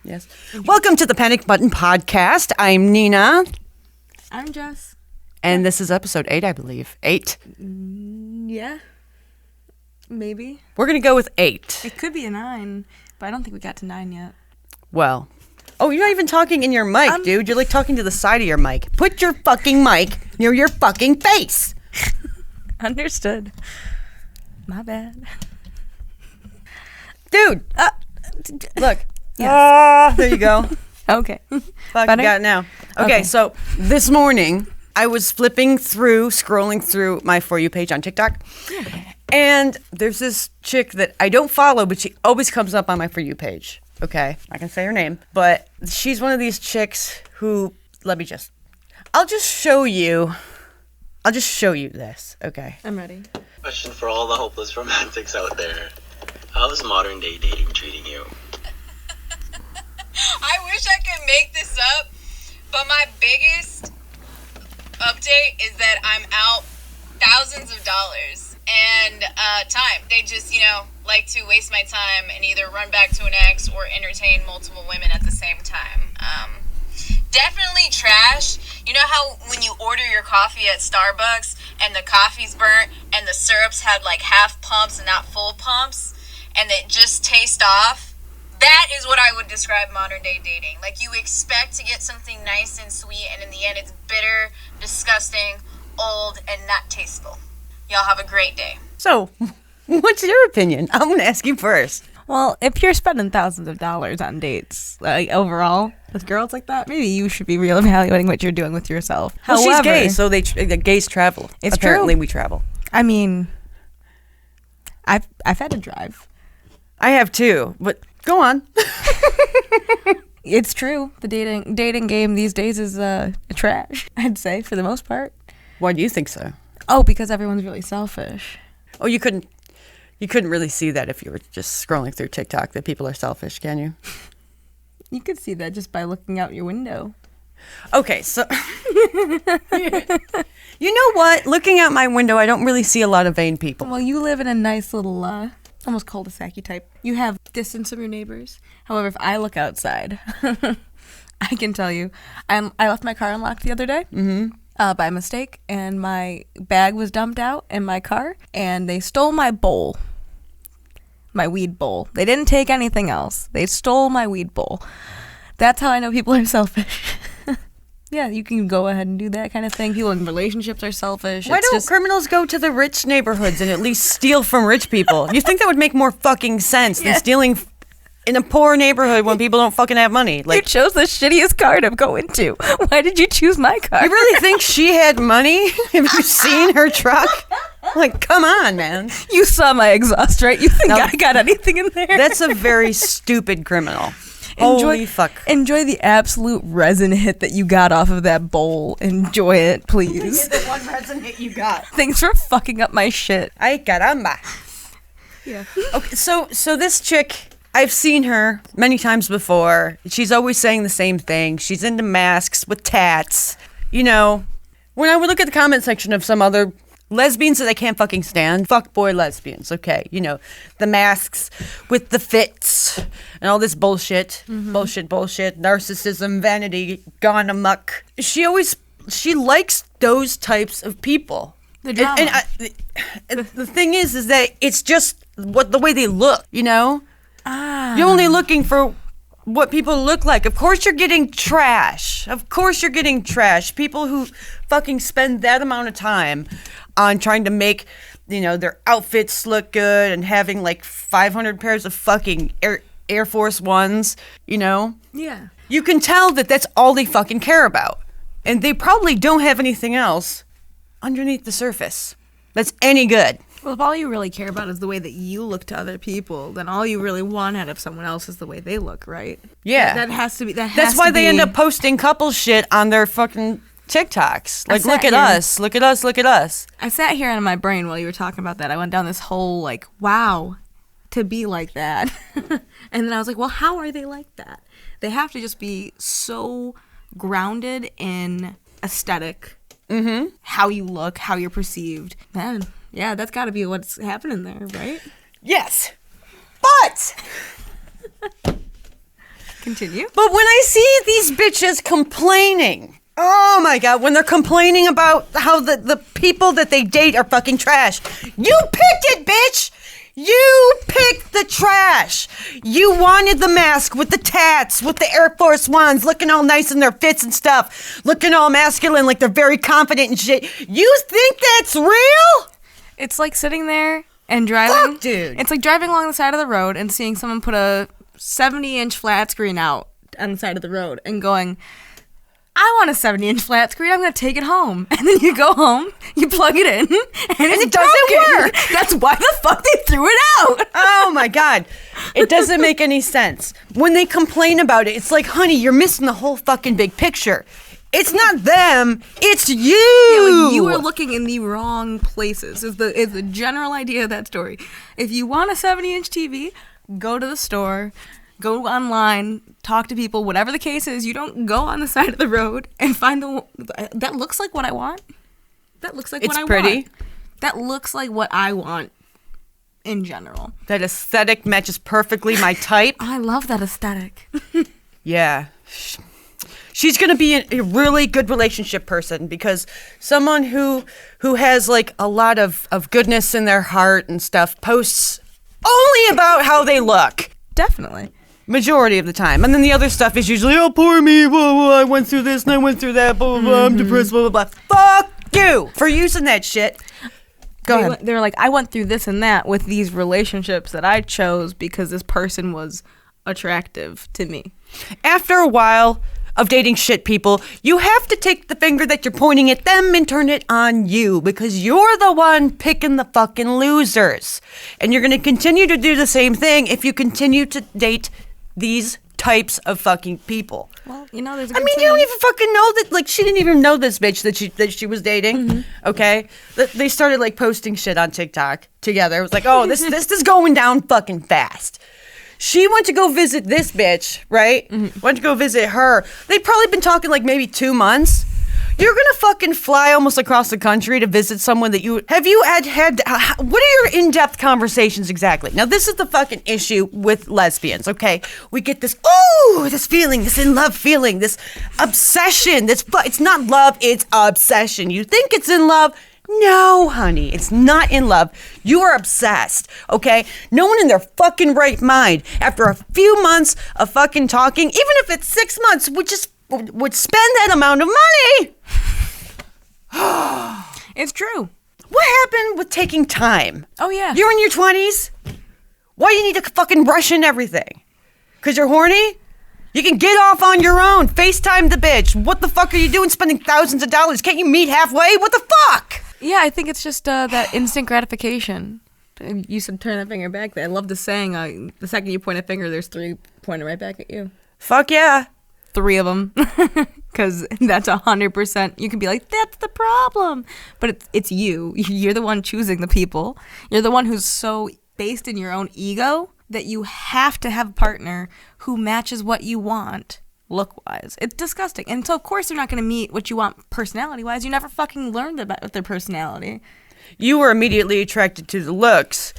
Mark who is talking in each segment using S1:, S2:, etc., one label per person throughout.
S1: Yes. Welcome to the Panic Button Podcast. I'm Nina.
S2: I'm Jess.
S1: And this is episode 8, I believe. 8?
S2: Yeah. Maybe.
S1: We're going to go with 8.
S2: It could be a 9, but I don't think we got to 9 yet.
S1: Well. Oh, you're not even talking in your mic, dude. You're like talking to the side of your mic. Put your fucking mic near your fucking face.
S2: Understood. My bad.
S1: Dude. Look.
S2: Yes.
S1: There you go.
S2: Okay.
S1: Fuck, you got it now. Okay, so this morning, I was scrolling through my For You page on TikTok. And there's this chick that I don't follow, but she always comes up on my For You page. Okay, I can say her name. But she's one of these chicks who, I'll just show you this, okay?
S2: I'm ready.
S3: Question for all the hopeless romantics out there. How's modern day dating treating you?
S4: I wish I could make this up, but my biggest update is that I'm out thousands of dollars and time. They just, like to waste my time and either run back to an ex or entertain multiple women at the same time. Definitely trash. You know how when you order your coffee at Starbucks and the coffee's burnt and the syrups had like half pumps and not full pumps and it just tastes off? That is what I would describe modern day dating. Like, you expect to get something nice and sweet, and in the end, it's bitter, disgusting, old, and not tasteful. Y'all have a great day.
S1: So, what's your opinion? I'm going to ask you first.
S2: Well, if you're spending thousands of dollars on dates, like overall, with girls like that, maybe you should be real evaluating what you're doing with yourself.
S1: Well,
S2: However,
S1: she's gay, so the gays travel.
S2: It's
S1: Apparently,
S2: true.
S1: we travel.
S2: I mean, I've had to drive.
S1: I have too, but go on.
S2: It's true. The dating game these days is trash, I'd say, for the most part.
S1: Why do you think so?
S2: Oh, because everyone's really selfish.
S1: Oh, you couldn't really see that if you were just scrolling through TikTok, that people are selfish, can you?
S2: You could see that just by looking out your window.
S1: Okay, so you know what? Looking out my window, I don't really see a lot of vain people.
S2: Well, you live in a nice little, almost cul-de-sac-y type. You have distance from your neighbors. However, if I look outside, I can tell you, I left my car unlocked the other day by mistake, and my bag was dumped out in my car, and they stole my bowl, my weed bowl. They didn't take anything else. They stole my weed bowl. That's how I know people are selfish. Yeah, you can go ahead and do that kind of thing. People in relationships are selfish.
S1: Why don't criminals go to the rich neighborhoods and at least steal from rich people? You think that would make more fucking sense than stealing in a poor neighborhood when people don't fucking have money?
S2: You chose the shittiest car to go into. Why did you choose my car?
S1: You really think she had money? Have you seen her truck? Like, come on, man.
S2: You saw my exhaust, right? You think I got anything in there?
S1: That's a very stupid criminal. Holy fuck.
S2: Enjoy the absolute resin hit that you got off of that bowl. Enjoy it, please.
S1: The one resin hit you got.
S2: Thanks for fucking up my shit.
S1: Ay, caramba.
S2: Yeah.
S1: Okay, so this chick, I've seen her many times before. She's always saying the same thing. She's into masks with tats. When I would look at the comment section of some other lesbians that I can't fucking stand, fuckboy lesbians, okay, the masks with the fits and all this bullshit, bullshit, narcissism, vanity, gone amok. She likes those types of people.
S2: The drama.
S1: And the thing is that it's just the way they look, You're only looking for what people look like. Of course you're getting trash. People who fucking spend that amount of time on trying to make, their outfits look good and having like 500 pairs of fucking Air Force Ones,
S2: Yeah.
S1: You can tell that that's all they fucking care about. And they probably don't have anything else underneath the surface that's any good.
S2: Well, if all you really care about is the way that you look to other people, then all you really want out of someone else is the way they look, right?
S1: Yeah.
S2: That has to be.
S1: That's why they end up posting couple shit on their fucking TikToks. Like, look at us, look at us, look at us.
S2: I sat here in my brain while you were talking about that. I went down this whole, wow, to be like that. And then I was like, well, how are they like that? They have to just be so grounded in aesthetic, how you look, how you're perceived. Man, yeah, that's got to be what's happening there, right?
S1: Yes. But
S2: Continue.
S1: But when I see these bitches complaining, oh my God, when they're complaining about how the people that they date are fucking trash. You picked it, bitch! You picked the trash. You wanted the mask with the tats, with the Air Force Ones, looking all nice in their fits and stuff, looking all masculine like they're very confident and shit. You think that's real?
S2: It's like sitting there and driving.
S1: Fuck, dude.
S2: It's like driving along the side of the road and seeing someone put a 70-inch flat screen out on the side of the road and going, I want a 70-inch flat screen. I'm going to take it home. And then you go home, you plug it in, and it doesn't work. That's why the fuck they threw it out.
S1: Oh my God. It doesn't make any sense. When they complain about it, it's like, honey, you're missing the whole fucking big picture. It's not them, it's you.
S2: Yeah, like you are looking in the wrong places is the general idea of that story. If you want a 70-inch TV, go to the store, go online, talk to people, whatever the case is. You don't go on the side of the road and find that looks like what I want. That looks like what I
S1: pretty.
S2: want. That looks like what I want in general.
S1: That aesthetic matches perfectly my type.
S2: I love that aesthetic.
S1: Yeah. She's going to be a really good relationship person because someone who has like a lot of goodness in their heart and stuff posts only about how they look.
S2: Definitely.
S1: Majority of the time. And then the other stuff is usually, oh, poor me, blah, blah, I went through this and I went through that, blah, blah, blah, I'm depressed, blah, blah, blah. Fuck you for using that shit. Go ahead.
S2: They're like, I went through this and that with these relationships that I chose because this person was attractive to me.
S1: After a while of dating shit people, you have to take the finger that you're pointing at them and turn it on you because you're the one picking the fucking losers. And you're going to continue to do the same thing if you continue to date these types of fucking people.
S2: Well, you know, there's a
S1: I
S2: good
S1: mean, you
S2: saying.
S1: don't even fucking know that, like, she didn't even know this bitch that she was dating, okay? They started, like, posting shit on TikTok together. It was like, oh, this is going down fucking fast. She went to go visit this bitch, right? Went to go visit her. They'd probably been talking like maybe 2 months. You're gonna fucking fly almost across the country to visit someone that you had. What are your in-depth conversations exactly? Now this is the fucking issue with lesbians. Okay, we get this feeling, this in love feeling, this obsession. It's not love, it's obsession. You think it's in love. No, honey, it's not in love. You are obsessed, okay? No one in their fucking right mind, after a few months of fucking talking, even if it's 6 months, would spend that amount of money.
S2: It's true.
S1: What happened with taking time?
S2: Oh, yeah.
S1: You're in your 20s? Why do you need to fucking rush in everything? Because you're horny? You can get off on your own. FaceTime the bitch. What the fuck are you doing spending thousands of dollars? Can't you meet halfway? What the fuck?
S2: Yeah, I think it's just that instant gratification. You said turn that finger back. I love the saying, the second you point a finger, there's 3 pointing right back at you.
S1: Fuck yeah.
S2: 3 of them. Because that's 100%. You can be like, that's the problem. But it's you. You're the one choosing the people. You're the one who's so based in your own ego that you have to have a partner who matches what you want look-wise. It's disgusting. And so, of course, they're not going to meet what you want personality-wise. You never fucking learned about their personality.
S1: You were immediately attracted to the looks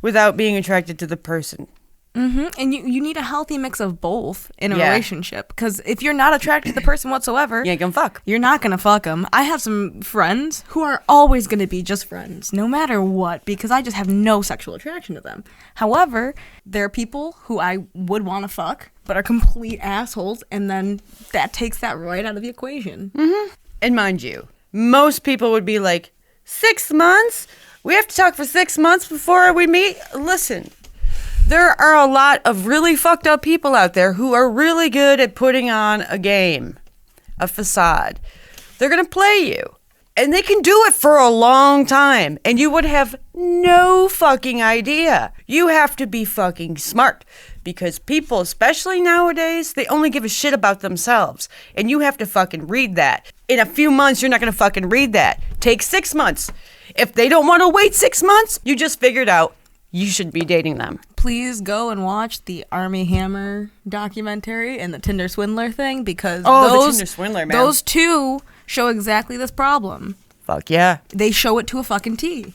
S1: without being attracted to the person.
S2: And you need a healthy mix of both in a
S1: Yeah.
S2: relationship. Because if you're not attracted to the person whatsoever,
S1: You ain't gonna fuck.
S2: you're not going to fuck them. I have some friends who are always going to be just friends, no matter what, because I just have no sexual attraction to them. However, there are people who I would want to fuck, but are complete assholes, and then that takes that right out of the equation.
S1: And mind you, most people would be like, 6 months? We have to talk for 6 months before we meet? Listen, there are a lot of really fucked up people out there who are really good at putting on a game, a facade. They're going to play you. And they can do it for a long time. And you would have no fucking idea. You have to be fucking smart. Because people, especially nowadays, they only give a shit about themselves. And you have to fucking read that. In a few months, you're not going to fucking read that. Take 6 months. If they don't want to wait 6 months, you just figured out you should be dating them.
S2: Please go and watch the Army Hammer documentary and the Tinder Swindler thing, because
S1: The Tinder Swindler, man.
S2: those two show exactly this problem.
S1: Fuck yeah.
S2: They show it to a fucking T.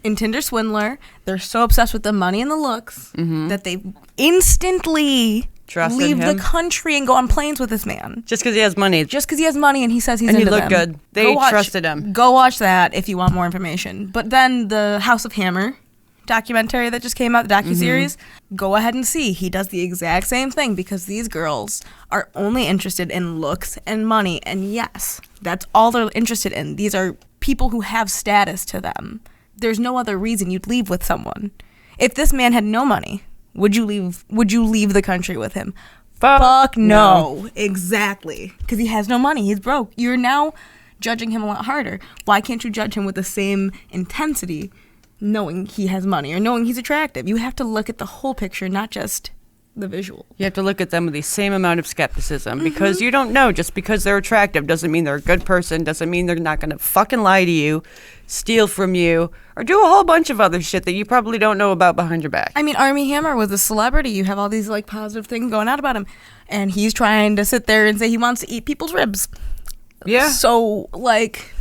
S2: In Tinder Swindler, they're so obsessed with the money and the looks that they instantly
S1: Trusting
S2: leave
S1: him?
S2: the country and go on planes with this man.
S1: Just because he has money.
S2: Just because he has money and he says he's
S1: And he
S2: into
S1: looked
S2: them.
S1: good. They trusted him.
S2: Go watch that if you want more information. But then the House of Hammer documentary that just came out, the docuseries, go ahead and see. He does the exact same thing because these girls are only interested in looks and money. And yes, that's all they're interested in. These are people who have status to them. There's no other reason you'd leave with someone. If this man had no money, would you leave the country with him? Fuck no. Exactly. Because he has no money. He's broke. You're now judging him a lot harder. Why can't you judge him with the same intensity knowing he has money or knowing he's attractive? You have to look at the whole picture, not just the visual.
S1: You have to look at them with the same amount of skepticism because you don't know. Just because they're attractive doesn't mean they're a good person, doesn't mean they're not going to fucking lie to you, steal from you, or do a whole bunch of other shit that you probably don't know about behind your back.
S2: I mean, Armie Hammer was a celebrity. You have all these like positive things going out about him, and he's trying to sit there and say he wants to eat people's ribs.
S1: Yeah.
S2: So, like,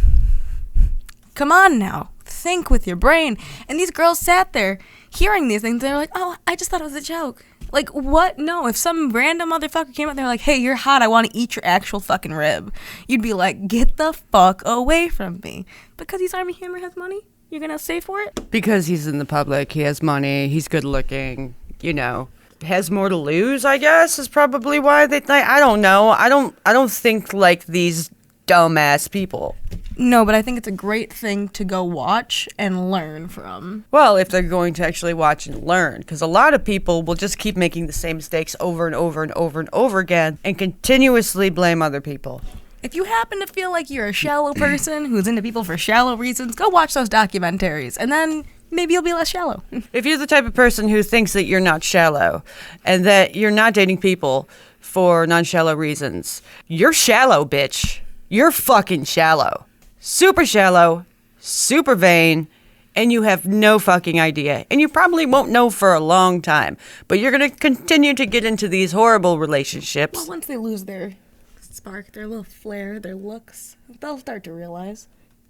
S2: come on now. Think with your brain. And these girls sat there hearing these things. They're like, oh, I just thought it was a joke. Like, what? No, if some random motherfucker came out there like, hey, you're hot, I want to eat your actual fucking rib, you'd be like, get the fuck away from me. Because he's Armie Hammer has money, you're going to stay for it?
S1: Because he's in the public, he has money, he's good looking, you know. Has more to lose, I guess, is probably why they think. I don't know. I don't think like these dumbass people.
S2: No, but I think it's a great thing to go watch and learn from.
S1: Well, if they're going to actually watch and learn, because a lot of people will just keep making the same mistakes over and over and over and over again and continuously blame other people.
S2: If you happen to feel like you're a shallow person who's into people for shallow reasons, go watch those documentaries, and then maybe you'll be less shallow.
S1: If you're the type of person who thinks that you're not shallow and that you're not dating people for non-shallow reasons, you're shallow, bitch. You're fucking shallow. Super shallow, super vain, and you have no fucking idea. And you probably won't know for a long time. But you're going to continue to get into these horrible relationships.
S2: Well, once they lose their spark, their little flair, their looks, they'll start to realize.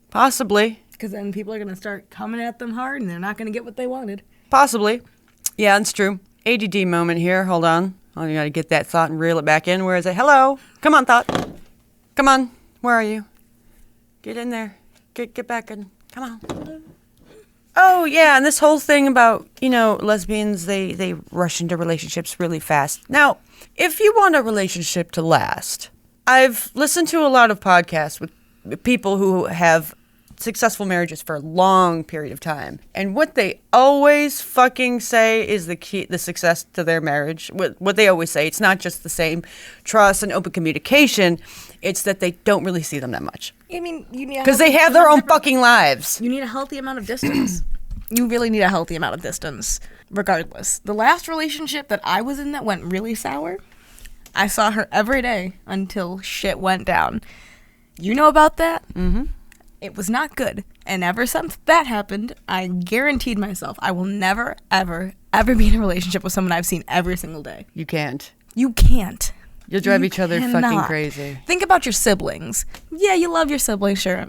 S1: Possibly.
S2: Because then people are going to start coming at them hard, and they're not going to get what they wanted.
S1: Possibly. Yeah, it's true. ADD moment here. Hold on. Oh, you got to get that thought and reel it back in. Where is it? Hello. Come on, thought. Come on. Where are you? Get in there. Get back in. Come on. Oh, yeah, and this whole thing about, you know, lesbians, they rush into relationships really fast. Now, if you want a relationship to last, I've listened to a lot of podcasts with people who have successful marriages for a long period of time. And what they always fucking say is the key, the success to their marriage. What they always say, it's not just the same trust and open communication. It's that they don't really see them that much.
S2: I mean, you need
S1: because they have their own fucking lives.
S2: You need a healthy amount of distance. You really need a healthy amount of distance, regardless. The last relationship that I was in that went really sour, I saw her every day until shit went down. You know about that? Mm-hmm. It was not good. And ever since that happened, I guaranteed myself I will never, ever, ever be in a relationship with someone I've seen every single day.
S1: You can't.
S2: You can't.
S1: You'll drive each other fucking
S2: cannot.
S1: crazy.
S2: Think about your siblings. Yeah, you love your siblings, sure.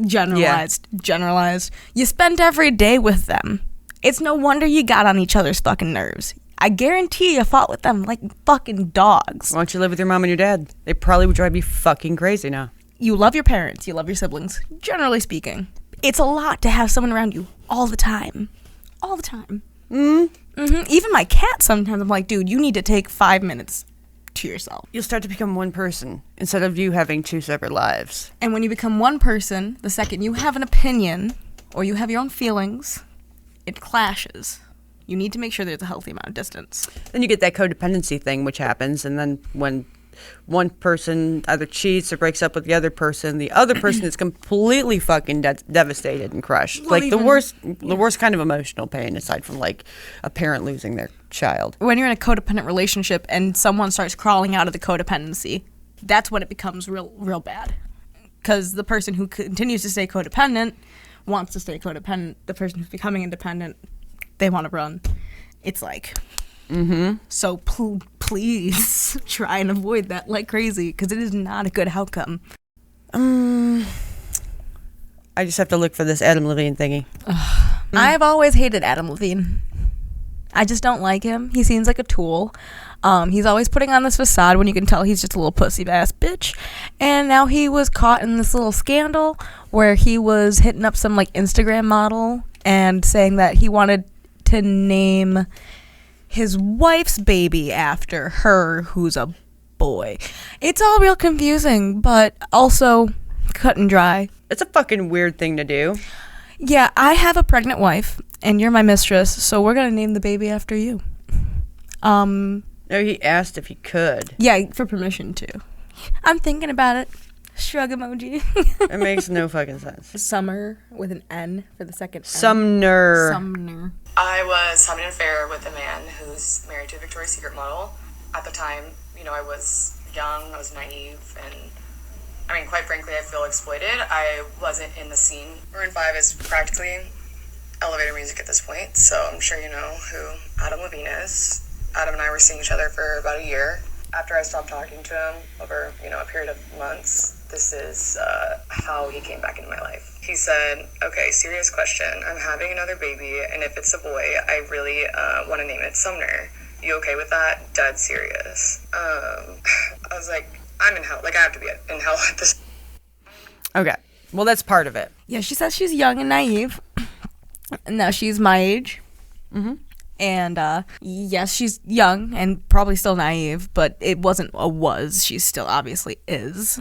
S2: Generalized. You spend every day with them. It's no wonder you got on each other's fucking nerves. I guarantee you fought with them like fucking dogs.
S1: Why don't you live with your mom and your dad? They probably would drive you fucking crazy now.
S2: You love your parents. You love your siblings. Generally speaking. It's a lot to have someone around you all the time. All the time. Even my cat sometimes, I'm like, dude, you need to take 5 minutes to yourself.
S1: You'll start to become one person instead of you having two separate lives.
S2: And when you become one person, the second you have an opinion or you have your own feelings, it clashes. You need to make sure there's a healthy amount of distance.
S1: Then you get that codependency thing, which happens, and then when one person either cheats or breaks up with the other person is completely fucking devastated and crushed.
S2: Well,
S1: like the worst kind of emotional pain, aside from like a parent losing their child.
S2: When you're in a codependent relationship and someone starts crawling out of the codependency, that's when it becomes real bad. Because the person who continues to stay codependent wants to stay codependent. The person who's becoming independent, they want to run. It's like... So please try and avoid that like crazy, because it is not a good outcome.
S1: I just have to look for this Adam Levine thingy.
S2: I've always hated Adam Levine. I just don't like him. He seems like a tool. He's always putting on this facade when you can tell he's just a little pussy ass bitch. And now he was caught in this little scandal where he was hitting up some like Instagram model and saying that he wanted to name his wife's baby after her, who's a boy. It's all real confusing, but also cut and dry.
S1: It's a fucking weird thing to do.
S2: Yeah, I have a pregnant wife, and you're my mistress, so we're gonna name the baby after you.
S1: No, he asked if he could.
S2: Yeah, for permission to. I'm thinking about it. Shrug emoji.
S1: It makes no fucking sense.
S2: Summer with an N for the second N.
S1: Sumner.
S5: I was having an affair with a man who's married to a Victoria's Secret model. At the time, I was young, I was naive, and quite frankly, I feel exploited. I wasn't in the scene. Maroon 5 is practically elevator music at this point, so I'm sure you know who Adam Levine is. Adam and I were seeing each other for about a year. After I stopped talking to him over, a period of months, this is how he came back into my life. He said, okay, serious question. I'm having another baby, and if it's a boy, I really want to name it Sumner. You okay with that? Dead serious. I was like, I'm in hell. Like, I have to be in hell at this.
S1: Okay. Well, that's part of it.
S2: Yeah, she says she's young and naive. Now she's my age.
S1: Mm-hmm.
S2: And, yes, she's young and probably still naive, but it wasn't a was. She still obviously is.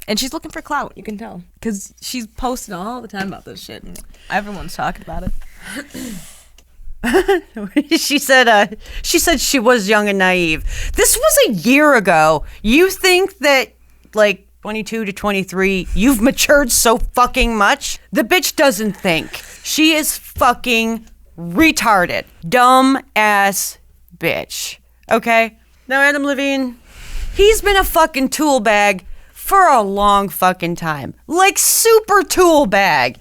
S2: And she's looking for clout, you can tell. Because she's posting all the time about this shit. And everyone's talking about it.
S1: She said she was young and naive. This was a year ago. You think that, 22 to 23, you've matured so fucking much? The bitch doesn't think. She is fucking retarded. Dumb ass bitch. Okay? Now, Adam Levine, he's been a fucking tool bag for a long fucking time. Super tool bag.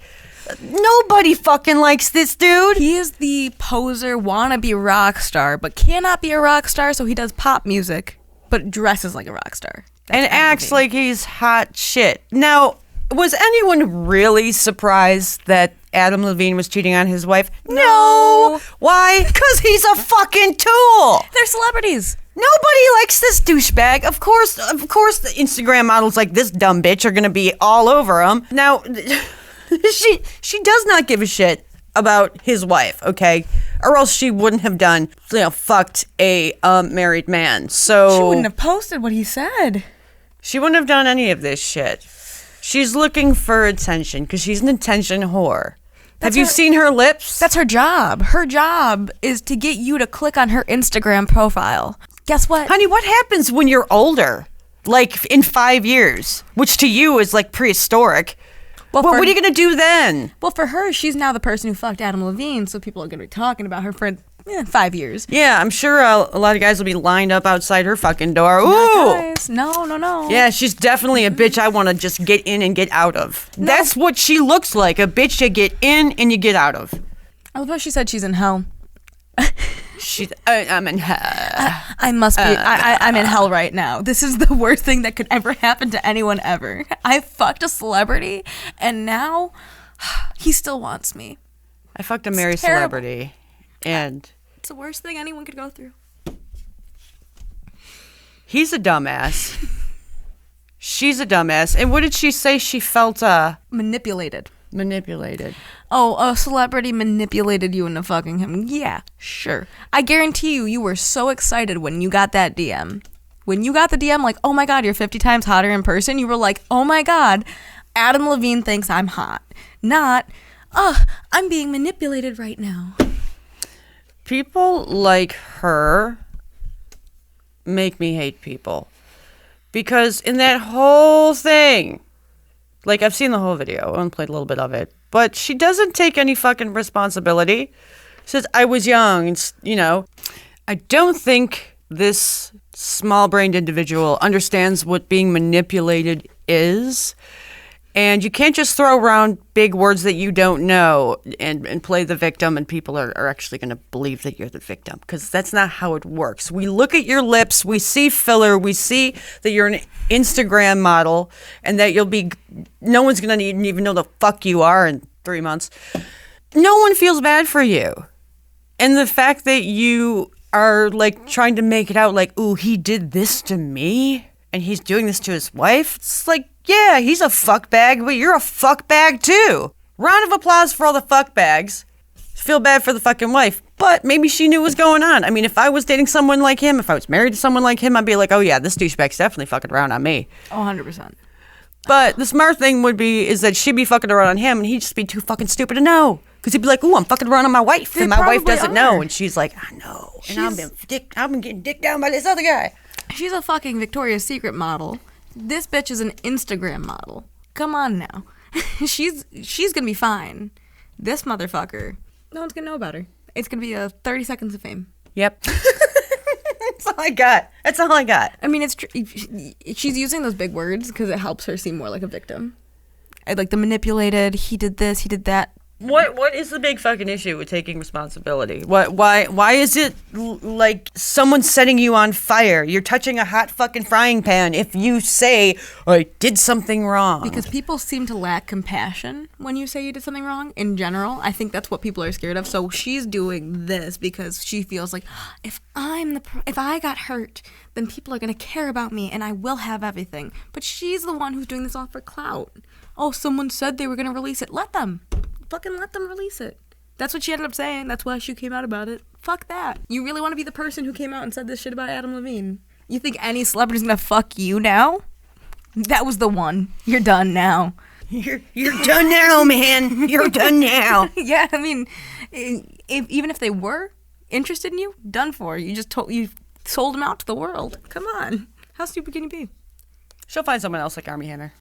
S1: Nobody fucking likes this dude.
S2: He is the poser wannabe rock star, but cannot be a rock star, so he does pop music, but dresses like a rock star.
S1: And acts like he's hot shit. Now, was anyone really surprised that Adam Levine was cheating on his wife? No. Why? Because he's a fucking tool.
S2: They're celebrities.
S1: Nobody likes this douchebag. Of course, the Instagram models like this dumb bitch are gonna be all over him. Now, she does not give a shit about his wife, okay? Or else she wouldn't have done, fucked a married man. So
S2: she wouldn't have posted what he said.
S1: She wouldn't have done any of this shit. She's looking for attention because she's an attention whore. Have you seen her lips?
S2: That's her job. Her job is to get you to click on her Instagram profile. Guess what?
S1: Honey, what happens when you're older? In 5 years, which to you is prehistoric. Well, what are you going to do then?
S2: Well, for her, she's now the person who fucked Adam Levine, so people are going to be talking about her for 5 years.
S1: Yeah, I'm sure a lot of guys will be lined up outside her fucking door. Ooh!
S2: Guys. No.
S1: Yeah, she's definitely a bitch I want to just get in and get out of. No. That's what she looks like, a bitch you get in and you get out of.
S2: I love how she said she's in hell.
S1: I'm in hell.
S2: I must be. I'm in hell right now. This is the worst thing that could ever happen to anyone ever. I fucked a celebrity, and now he still wants me.
S1: I fucked a married celebrity, and
S2: it's the worst thing anyone could go through.
S1: He's a dumbass. She's a dumbass. And what did she say? She felt
S2: manipulated.
S1: Oh,
S2: a celebrity manipulated you into fucking him. Yeah, sure. I guarantee you were so excited when you got that DM. When you got the DM, oh my God, you're 50 times hotter in person, you were like, oh my God, Adam Levine thinks I'm hot. Not, I'm being manipulated right now.
S1: People like her make me hate people. Because in that whole thing, I've seen the whole video. I only played a little bit of it. But she doesn't take any fucking responsibility. Says, I was young. I don't think this small-brained individual understands what being manipulated is. And you can't just throw around big words that you don't know and play the victim, and people are actually going to believe that you're the victim, because that's not how it works. We look at your lips, we see filler, we see that you're an Instagram model, and that no one's going to even know the fuck you are in 3 months. No one feels bad for you. And the fact that you are like trying to make it out like, ooh, he did this to me and he's doing this to his wife. It's like, yeah, he's a fuckbag, but you're a fuckbag too. Round of applause for all the fuckbags. Feel bad for the fucking wife, but maybe she knew what was going on. I mean, if I was dating someone like him, if I was married to someone like him, I'd be like, oh yeah, this douchebag's definitely fucking around on me.
S2: 100%.
S1: But the smart thing would be is that she'd be fucking around on him and he'd just be too fucking stupid to know. Because he'd be like, ooh, I'm fucking around on my wife. And my wife doesn't know. And she's like, I know. And I've been getting dicked down by this other guy.
S2: She's a fucking Victoria's Secret model. This bitch is an Instagram model. Come on now. She's gonna be fine. This motherfucker, no one's gonna know about her. It's gonna be a 30 seconds of fame.
S1: Yep. That's all I got. That's all I got.
S2: I mean, it's she's using those big words because it helps her seem more like a victim. Like the manipulated, he did this, he did that.
S1: What is the big fucking issue with taking responsibility? Why is it like someone setting you on fire? You're touching a hot fucking frying pan if you say, I did something wrong.
S2: Because people seem to lack compassion when you say you did something wrong in general. I think that's what people are scared of. So she's doing this because she feels like, if I got hurt, then people are going to care about me and I will have everything. But she's the one who's doing this all for clout. Oh, someone said they were going to release it. Let them. Fucking let them release it. That's what she ended up saying. That's why she came out about it. Fuck that. You really want to be the person who came out and said this shit about Adam Levine? You think any celebrity's gonna fuck you now? That was the one. You're done now.
S1: You're done now, man. You're done now.
S2: Yeah, I mean, even if they were interested in you, done for. You sold them out to the world. Come on. How stupid can you be?
S1: She'll find someone else like Armie Hammer.